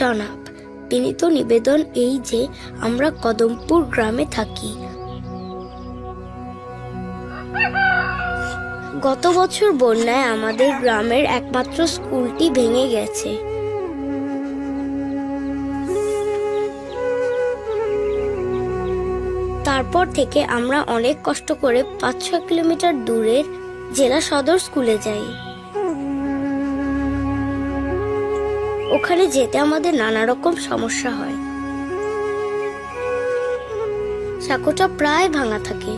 জনাব, বিনীত নিবেদন এই যে আমরা কদমপুর গ্রামে থাকি। গত বছর বন্যায় আমাদের গ্রামের একমাত্র স্কুলটি ভেঙে গেছে। তারপর থেকে আমরা অনেক কষ্ট করে ৫-৬ কিলোমিটার দূরের জেলা সদর স্কুলে যাই। ওখানে যেতে আমাদের নানা রকম সমস্যা হয়। সাঁকোটা প্রায় ভাঙা থাকে।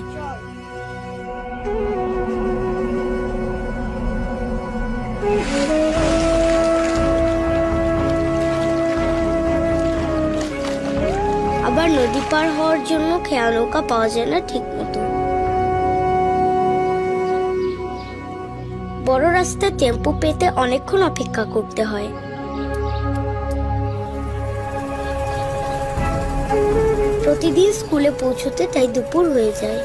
আবার নদী পার হওয়ার জন্য খেয়া নৌকা পাওয়া যায় না ঠিক মতো। বড় রাস্তায় টেম্পো পেতে অনেকক্ষণ অপেক্ষা করতে হয়। প্রতিদিন স্কুলে পৌঁছতে তাই দুপুর হয়ে যায়।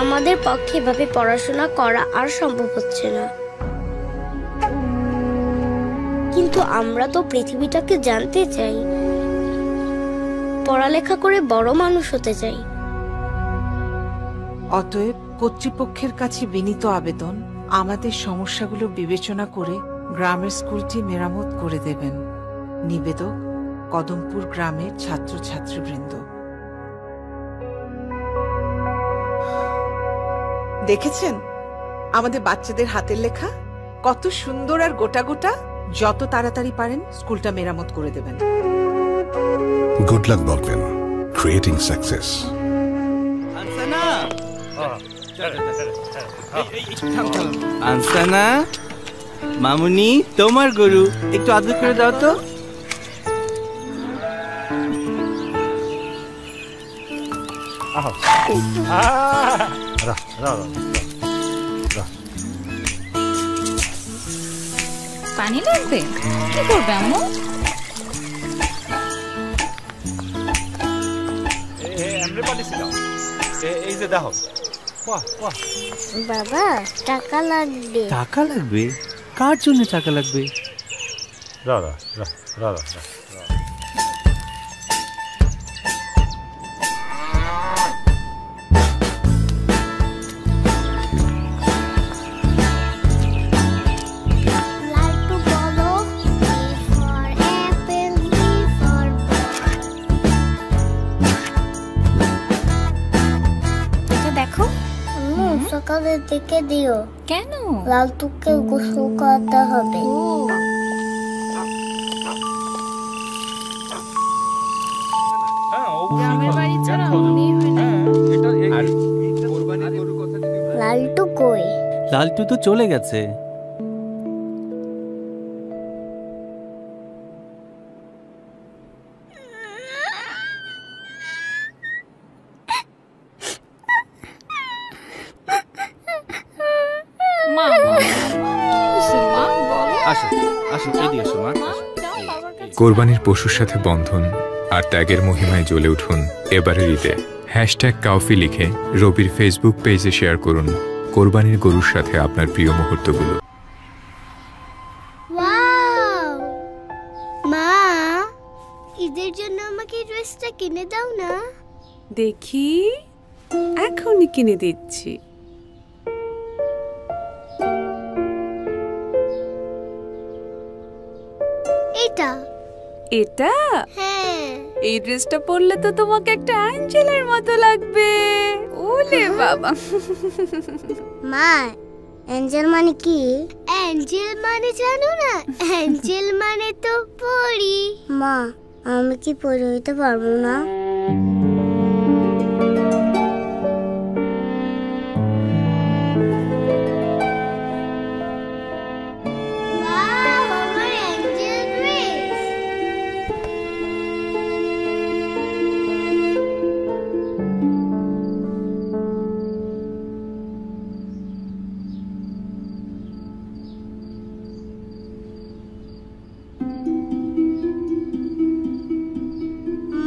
আমাদের পক্ষে এভাবে পড়াশোনা করা আর সম্ভব হচ্ছে না। কিন্তু আমরা তো পৃথিবীটাকে জানতে চাই, পড়ালেখা করে বড় মানুষ হতে চাই। অতএব কর্তৃপক্ষের কাছে বিনীত আবেদন, আমাদের সমস্যাগুলো বিবেচনা করে গ্রামের স্কুলটি মেরামত করে দেবেন। নিবেদক, কদমপুর গ্রামের ছাত্রছাত্রীবৃন্দ। দেখেছেন আমাদের বাচ্চাদের হাতের লেখা কত সুন্দর আর গোটা গোটা। যত তাড়াতাড়ি পারেন স্কুলটা মেরামত করে দেবেন। গুড লাক বলবেন, ক্রিয়েটিং সাকসেস। আনসানা, মামুনি, তোমার গরু একটু আদর করে দাও তো। পানি লাগবে? কি করবে আম্মু? বাবা, টাকা লাগবে। টাকা লাগবে? কার জন্য টাকা লাগবে? সকালের দিকে দিও। কেন? লালটুকে গোসল করাতে হবে। লালটু কই? লালটু তো চলে গেছে। কোরবানির পশুর সাথে বন্ধন আর ত্যাগের মহিমায় জ্বলে উঠুন এবারের ঈদে। #কাউফি লিখে রবির ফেসবুক পেজে শেয়ার করুন কোরবানির গরুর সাথে আপনার প্রিয় মুহূর্তগুলো। মা, ঈদের জন্য আমাকে ড্রেসটা কিনে দাও না। দেখি, এখনই কিনে দিচ্ছি। এটা? হ্যাঁ। এই ড্রেসটা পরলে তো তোমাকে একটা অ্যাঞ্জেলের মতো লাগবে। ওলে বাবা। মা, অ্যাঞ্জেল মানে কি? অ্যাঞ্জেল মানে জানো না? অ্যাঞ্জেল মানে তো পরি। মা, আমি কি পরি হইতে পারবো না?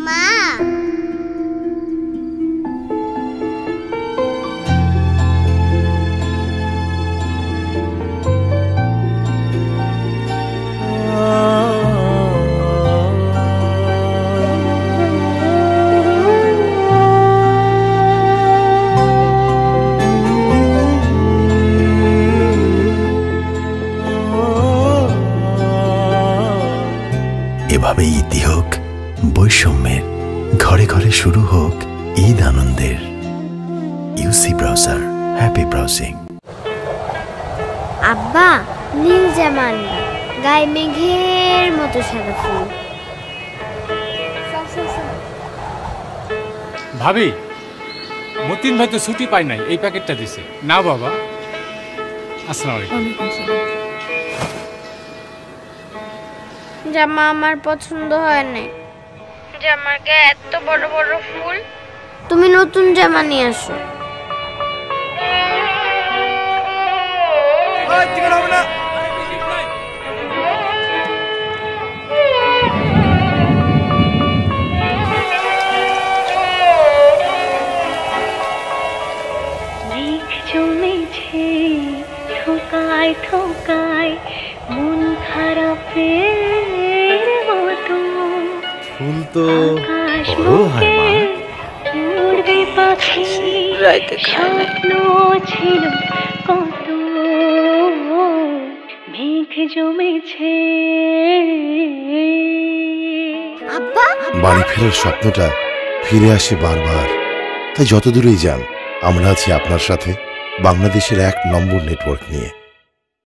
মা, তাহলে শুরু হোক ঈদ আনন্দের। UC browser, happy browsing. আব্বা, নীল জামা আনবা, গায়ে মেঘের মতো সাদা ফুল। ভাবি, মতিন ভাই তো ছুটি পায় নাই, এই প্যাকেটটা দিছে। না বাবা। আসসালামু আলাইকুম। জামা আমার পছন্দ হয় না। জামার গায়ে এত বড় বড় ফুল। তুমি নতুন জামা নিয়ে আসো। ঠোকায় ঠোকায় মন খারাপের মতো। ফুল তো বড় হয় মা। উড়বে পাখি, স্বপ্ন ছিল কত, মেঘ জমেছে। আব্বা, বাড়ি ফেরার স্বপ্নটা ফিরে আসে বারবার। তাই যত দূরেই যান, আমরা আছি আপনার সাথে বাংলাদেশের 1 নম্বর নেটওয়ার্ক নিয়ে।